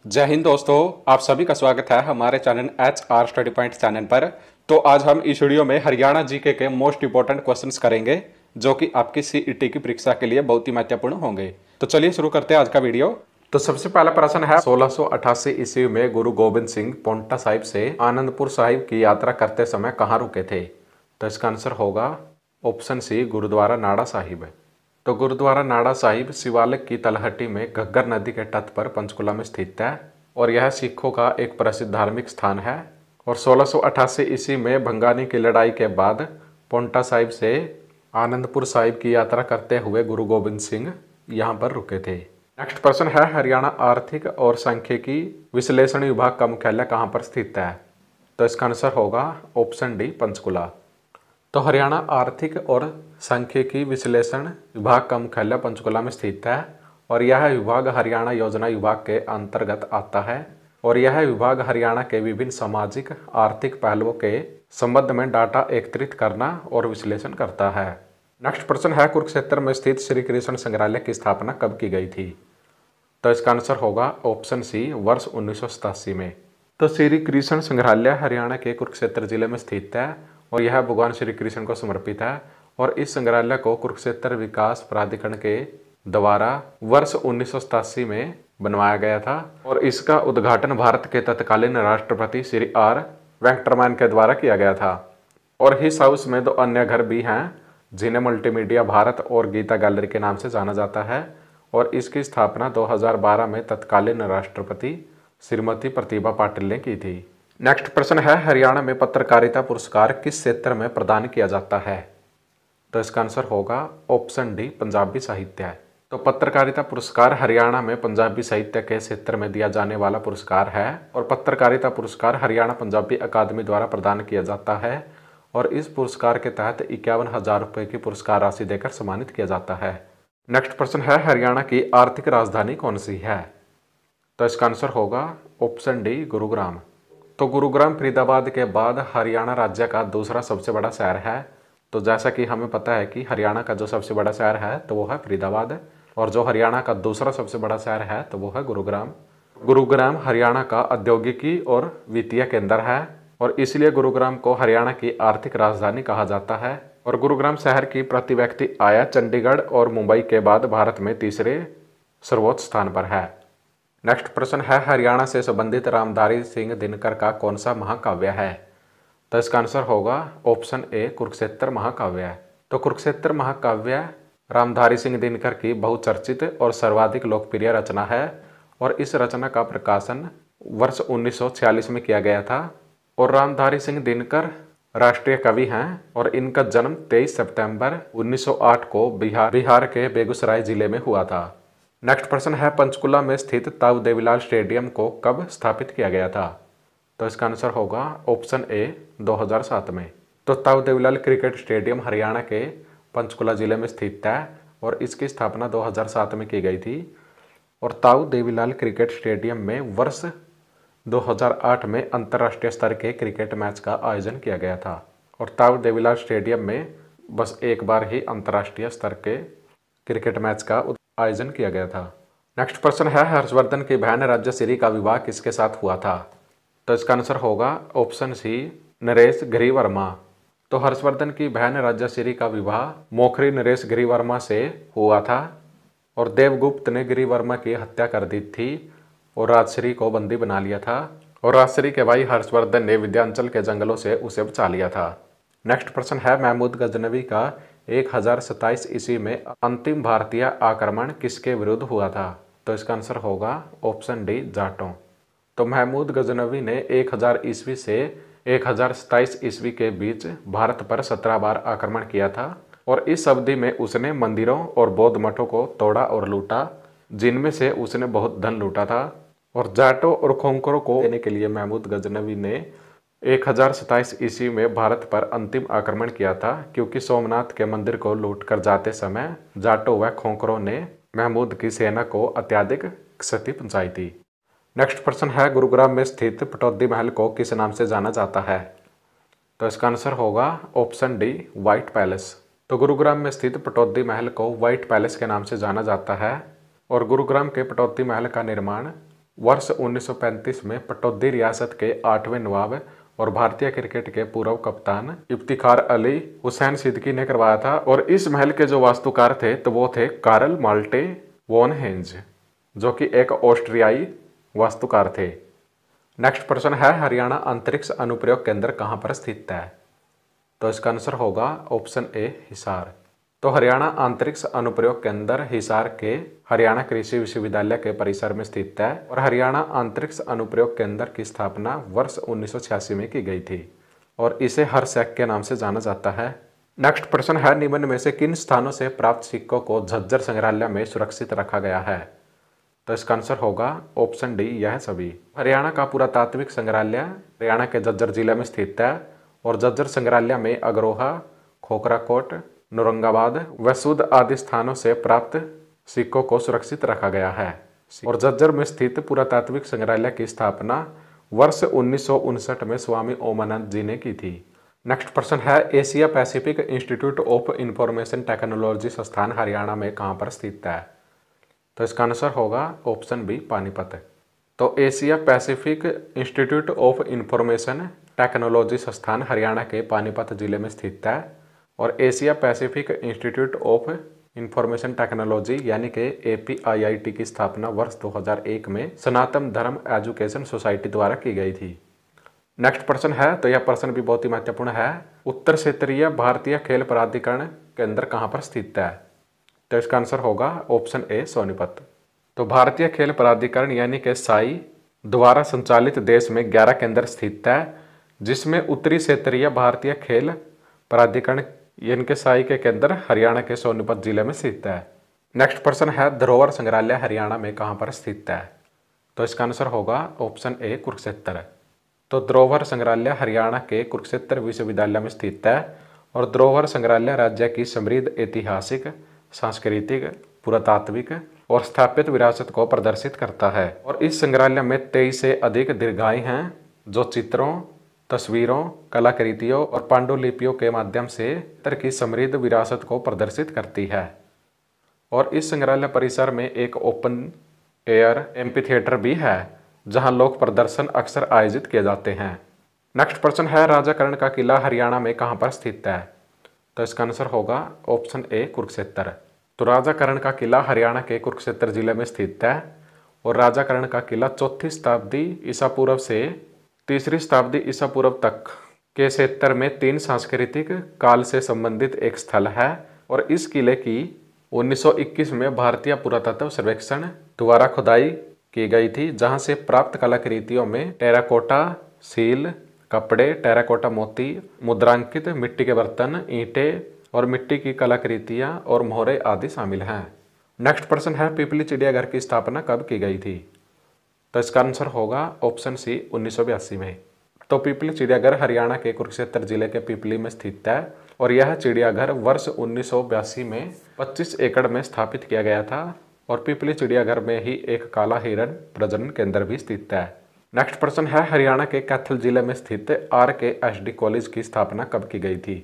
जय हिंद दोस्तों, आप सभी का स्वागत है हमारे channel HR study point channel पर। तो आज हम इस वीडियो में हरियाणा जीके के मोस्ट इंपॉर्टेंट क्वेश्चंस करेंगे जो कि आपकी सीईटी की परीक्षा के लिए बहुत ही महत्वपूर्ण होंगे। तो चलिए शुरू करते हैं आज का वीडियो। तो सबसे पहला प्रश्न है, 1688 ईस्वी में गुरु गोविंद सिंह पांवटा साहिब से आनंदपुर साहिब की यात्रा करते समय कहाँ रुके थे? तो इसका आंसर होगा ऑप्शन सी, गुरुद्वारा नाड़ा साहिब। तो गुरुद्वारा नाड़ा साहिब शिवालिक की तलहटी में घग्गर नदी के तट पर पंचकुला में स्थित है और यह सिखों का एक प्रसिद्ध धार्मिक स्थान है। और 1688 ईस्वी में भंगानी की लड़ाई के बाद पांवटा साहिब से आनंदपुर साहिब की यात्रा करते हुए गुरु गोविंद सिंह यहाँ पर रुके थे। नेक्स्ट प्रश्न है, हरियाणा आर्थिक और सांख्यिकी विश्लेषण विभाग का मुख्यालय कहाँ पर स्थित है? तो इसका आंसर होगा ऑप्शन डी, पंचकुला। तो हरियाणा आर्थिक और सांख्यिकी विश्लेषण विभाग का मुख्यालय पंचकुला में स्थित है और यह विभाग हरियाणा योजना विभाग के अंतर्गत आता है और यह विभाग हरियाणा के विभिन्न सामाजिक आर्थिक पहलुओं के संबंध में डाटा एकत्रित करना और विश्लेषण करता है। नेक्स्ट प्रश्न है, कुरुक्षेत्र में स्थित श्री कृष्ण संग्रहालय की स्थापना कब की गई थी? तो इसका आंसर होगा ऑप्शन सी, वर्ष 1987 में। तो श्री कृष्ण संग्रहालय हरियाणा के कुरुक्षेत्र जिले में स्थित है और यह भगवान श्री कृष्ण को समर्पित है और इस संग्रहालय को कुरुक्षेत्र विकास प्राधिकरण के द्वारा वर्ष 1987 में बनवाया गया था और इसका उद्घाटन भारत के तत्कालीन राष्ट्रपति श्री R वेंकटरमन के द्वारा किया गया था। और इस हाउस में दो अन्य घर भी हैं जिन्हें मल्टीमीडिया भारत और गीता गैलरी के नाम से जाना जाता है और इसकी स्थापना 2012 में तत्कालीन राष्ट्रपति श्रीमती प्रतिभा पाटिल ने की थी। नेक्स्ट प्रश्न है, हरियाणा में पत्रकारिता पुरस्कार किस क्षेत्र में प्रदान किया जाता है? तो इसका आंसर होगा ऑप्शन डी, पंजाबी साहित्य। तो पत्रकारिता पुरस्कार हरियाणा में पंजाबी साहित्य के क्षेत्र में दिया जाने वाला पुरस्कार है और पत्रकारिता पुरस्कार हरियाणा पंजाबी अकादमी द्वारा प्रदान किया जाता है और इस पुरस्कार के तहत 51,000 रुपये की पुरस्कार राशि देकर सम्मानित किया जाता है। नेक्स्ट प्रश्न है, हरियाणा की आर्थिक राजधानी कौन सी है? तो इसका आंसर होगा ऑप्शन डी, गुरुग्राम। तो गुरुग्राम फरीदाबाद के बाद हरियाणा राज्य का दूसरा सबसे बड़ा शहर है। तो जैसा कि हमें पता है कि हरियाणा का जो सबसे बड़ा शहर है तो वो है फरीदाबाद और जो हरियाणा का दूसरा सबसे बड़ा शहर है तो वो है गुरुग्राम। गुरुग्राम हरियाणा का औद्योगिकी और वित्तीय केंद्र है और इसलिए गुरुग्राम को हरियाणा की आर्थिक राजधानी कहा जाता है और गुरुग्राम शहर की प्रति व्यक्ति आय चंडीगढ़ और मुंबई के बाद भारत में तीसरे सर्वोच्च स्थान पर है। नेक्स्ट प्रश्न है, हरियाणा से संबंधित रामधारी सिंह दिनकर का कौन सा महाकाव्य है? तो इसका आंसर होगा ऑप्शन ए, कुरुक्षेत्र महाकाव्य। तो कुरुक्षेत्र महाकाव्य रामधारी सिंह दिनकर की बहुचर्चित और सर्वाधिक लोकप्रिय रचना है और इस रचना का प्रकाशन वर्ष 1946 में किया गया था और रामधारी सिंह दिनकर राष्ट्रीय कवि हैं और इनका जन्म 23 सितंबर 1908 को बिहार के बेगूसराय जिले में हुआ था। नेक्स्ट प्रश्न है, पंचकुला में स्थित ताऊ देवीलाल स्टेडियम को कब स्थापित किया गया था? तो इसका आंसर होगा ऑप्शन ए, 2007 में। तो ताऊ देवीलाल क्रिकेट स्टेडियम हरियाणा के पंचकुला जिले में स्थित है और इसकी स्थापना 2007 में की गई थी और ताऊ देवीलाल क्रिकेट स्टेडियम में वर्ष 2008 में अंतर्राष्ट्रीय स्तर के क्रिकेट मैच का आयोजन किया गया था और ताऊ देवीलाल स्टेडियम में बस एक बार ही अंतर्राष्ट्रीय स्तर के क्रिकेट मैच का आयोजन किया गया था। नेक्स्ट प्रश्न है, हर्षवर्धन की बहन राज्यश्री का विवाह किसके साथ हुआ था? तो इसका आंसर होगा ऑप्शन सी, नरेश गिरी वर्मा। तो हर्षवर्धन की बहन राज्यश्री का विवाह मोखरी नरेश गिरी वर्मा से हुआ था और देवगुप्त ने गिरी वर्मा की हत्या कर दी थी और राजश्री को बंदी बना लिया था और राजश्री के भाई हर्षवर्धन ने विंध्याचल के जंगलों से उसे बचा लिया था। नेक्स्ट प्रश्न है, महमूद गजनवी का 1027 ईस्वी में अंतिम भारतीय आक्रमण किसके विरुद्ध हुआ था? तो इसका आंसर होगा ऑप्शन डी, जाटों। तो महमूद गजनवी ने 1000 ईस्वी से 1027 ईस्वी के बीच भारत पर 17 बार आक्रमण किया था और इस अवधि में उसने मंदिरों और बौद्ध मठों को तोड़ा और लूटा, जिनमें से उसने बहुत धन लूटा था। और जाटों और खोंकरों को देने के लिए महमूद गजनवी ने 1027 ईस्वी में भारत पर अंतिम आक्रमण किया था क्योंकि सोमनाथ के मंदिर को लूट कर जाते समय जाटों व खोंकरों ने महमूद की सेना को अत्यधिक क्षति पहुंचाई थी। नेक्स्ट प्रश्न है, गुरुग्राम में स्थित पटौदी महल को किस नाम से जाना जाता है? तो इसका आंसर होगा ऑप्शन डी, व्हाइट पैलेस। तो गुरुग्राम में स्थित पटौदी महल को व्हाइट पैलेस के नाम से जाना जाता है और गुरुग्राम के पटौदी महल का निर्माण वर्ष 1935 में पटौदी रियासत के 8वें नवाब और भारतीय क्रिकेट के पूर्व कप्तान इफ्तिखार अली हुसैन सिद्दीकी ने करवाया था। और इस महल के जो वास्तुकार थे तो वो थे कार्ल माल्टे वॉन हेंज, जो कि एक ऑस्ट्रियाई वास्तुकार थे। नेक्स्ट प्रश्न है, हरियाणा अंतरिक्ष अनुप्रयोग केंद्र कहाँ पर स्थित है? तो इसका आंसर होगा ऑप्शन ए, हिसार। तो हरियाणा अंतरिक्ष अनुप्रयोग केंद्र हिसार के हरियाणा कृषि विश्वविद्यालय के परिसर में स्थित है। और हरियाणा अंतरिक्ष अनुप्रयोग केंद्र की स्थापना वर्ष 1986 में की गई थी और इसे हरसैक के नाम से जाना जाता है। नेक्स्ट प्रश्न है, निम्न में से किन स्थानों से प्राप्त सिक्कों को झज्जर संग्रहालय में सुरक्षित रखा गया है? तो इसका आंसर होगा ऑप्शन डी, यह सभी। हरियाणा का पुरातात्विक संग्रहालय हरियाणा के झज्जर जिले में स्थित है और झज्जर संग्रहालय में अग्रोहा, खोखराकोट, नौरंगाबाद व सूद आदि स्थानों से प्राप्त सिक्कों को सुरक्षित रखा गया है। और झज्जर में स्थित पुरातात्विक संग्रहालय की स्थापना वर्ष 1959 में स्वामी ओमानंद जी ने की थी। नेक्स्ट प्रश्न है, Asia Pacific Institute of Information Technology संस्थान हरियाणा में कहाँ पर स्थित है? तो इसका आंसर होगा ऑप्शन बी, पानीपत। तो Asia Pacific Institute of Information Technology संस्थान हरियाणा के पानीपत जिले में स्थित है। और Asia Pacific Institute of Information Technology यानी कि APIIT की स्थापना वर्ष 2001 में सनातन धर्म एजुकेशन सोसाइटी द्वारा की गई थी। नेक्स्ट प्रश्न है, तो यह प्रश्न भी बहुत ही महत्वपूर्ण है, उत्तर क्षेत्रीय भारतीय खेल प्राधिकरण केंद्र कहाँ पर स्थित है? तो इसका आंसर होगा ऑप्शन ए, सोनीपत। तो भारतीय खेल प्राधिकरण यानी कि साई द्वारा संचालित देश में 11 केंद्र स्थित है, जिसमें उत्तरी क्षेत्रीय भारतीय खेल प्राधिकरण यानी कि साई के केंद्र हरियाणा के सोनीपत जिले में स्थित है। नेक्स्ट प्रश्न है, धरोहर संग्रहालय हरियाणा में कहाँ पर स्थित है? तो इसका आंसर होगा ऑप्शन ए, कुरुक्षेत्र। तो धरोहर संग्रहालय हरियाणा के कुरुक्षेत्र विश्वविद्यालय में स्थित है और धरोहर संग्रहालय राज्य की समृद्ध ऐतिहासिक, सांस्कृतिक, पुरातात्विक और स्थापित विरासत को प्रदर्शित करता है। और इस संग्रहालय में 23 से अधिक दीर्घाएं हैं जो चित्रों, तस्वीरों, कलाकृतियों और पांडुलिपियों के माध्यम से क्षेत्र की समृद्ध विरासत को प्रदर्शित करती है। और इस संग्रहालय परिसर में एक ओपन एयर एम्फीथिएटर भी है जहां लोक प्रदर्शन अक्सर आयोजित किए जाते हैं। नेक्स्ट प्रश्न है, राजा कर्ण का किला हरियाणा में कहां पर स्थित है? तो इसका आंसर होगा ऑप्शन ए, कुरुक्षेत्र। तो राजा कर्ण का किला हरियाणा के कुरुक्षेत्र जिले में स्थित है और राजा कर्ण का किला 4वीं शताब्दी ईसा पूर्व से 3री शताब्दी ईसा पूर्व तक के क्षेत्र में 3 सांस्कृतिक काल से संबंधित एक स्थल है। और इस किले की 1921 में भारतीय पुरातत्व सर्वेक्षण द्वारा खुदाई की गई थी, जहां से प्राप्त कलाकृतियों में टेराकोटा सील, कपड़े, टेराकोटा मोती, मुद्रांकित मिट्टी के बर्तन, ईंटें और मिट्टी की कलाकृतियां और मोहरे आदि शामिल हैं। नेक्स्ट प्रश्न है, पिपली चिड़ियाघर की स्थापना कब की गई थी? तो इसका आंसर होगा ऑप्शन सी, 1982 में। तो पिपली चिड़ियाघर हरियाणा के कुरुक्षेत्र जिले के पिपली में स्थित है और यह चिड़ियाघर वर्ष 1982 में 25 एकड़ में स्थापित किया गया था। और पिपली चिड़ियाघर में ही एक काला हिरण प्रजनन केंद्र भी स्थित है। नेक्स्ट प्रश्न है, हरियाणा के कैथल जिले में स्थित RKSD कॉलेज की स्थापना कब की गई थी?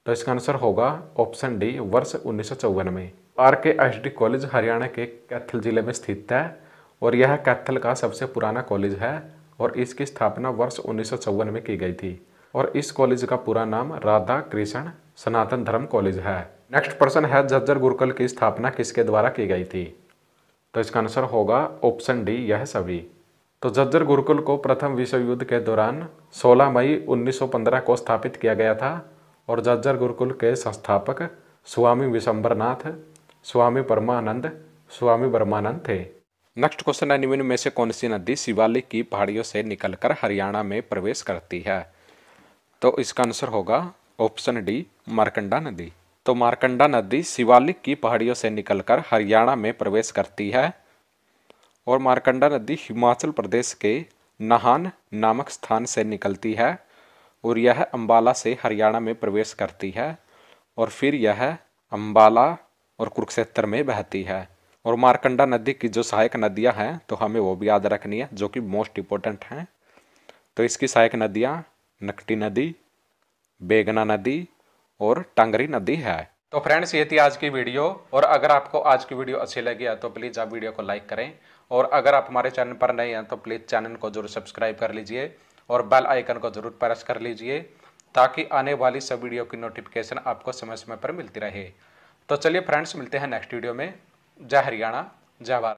तो इसका आंसर होगा ऑप्शन डी, वर्ष 1954 में। RKSD कॉलेज हरियाणा के कैथल जिले में स्थित है और यह कैथल का सबसे पुराना कॉलेज है और इसकी स्थापना वर्ष 1954 में की गई थी। और इस कॉलेज का पूरा नाम राधा कृष्ण सनातन धर्म कॉलेज है। नेक्स्ट प्रश्न है, झज्जर गुरुकुल की स्थापना किसके द्वारा की गई थी? तो इसका आंसर होगा ऑप्शन डी, यह सभी। तो झज्जर गुरुकुल को प्रथम विश्व युद्ध के दौरान 16 मई 1915 को स्थापित किया गया था और झज्जर गुरुकुल के संस्थापक स्वामी विशंबरनाथ, स्वामी ब्रह्मानंद थे। नेक्स्ट क्वेश्चन है, निम्न में से कौन सी नदी शिवालिक की पहाड़ियों से निकलकर हरियाणा में प्रवेश करती है? तो इसका आंसर होगा ऑप्शन डी, मारकंडा नदी। तो मारकंडा नदी शिवालिक की पहाड़ियों से निकलकर हरियाणा में प्रवेश करती है और मारकंडा नदी हिमाचल प्रदेश के नाहन नामक स्थान से निकलती है और यह अंबाला से हरियाणा में प्रवेश करती है और फिर यह अंबाला और कुरुक्षेत्र में बहती है। और मारकंडा नदी की जो सहायक नदियां हैं तो हमें वो भी याद रखनी है जो कि मोस्ट इम्पोर्टेंट हैं। तो इसकी सहायक नदियां नकटी नदी, बेगना नदी और टांगरी नदी है। तो फ्रेंड्स, ये थी आज की वीडियो और अगर आपको आज की वीडियो अच्छी लगी है तो प्लीज़ आप वीडियो को लाइक करें और अगर आप हमारे चैनल पर नए हैं तो प्लीज़ चैनल को जरूर सब्सक्राइब कर लीजिए और बेल आइकन को जरूर प्रेस कर लीजिए ताकि आने वाली सब वीडियो की नोटिफिकेशन आपको समय समय पर मिलती रहे। तो चलिए फ्रेंड्स, मिलते हैं नेक्स्ट वीडियो में। जय हरियाणा, जय भारत।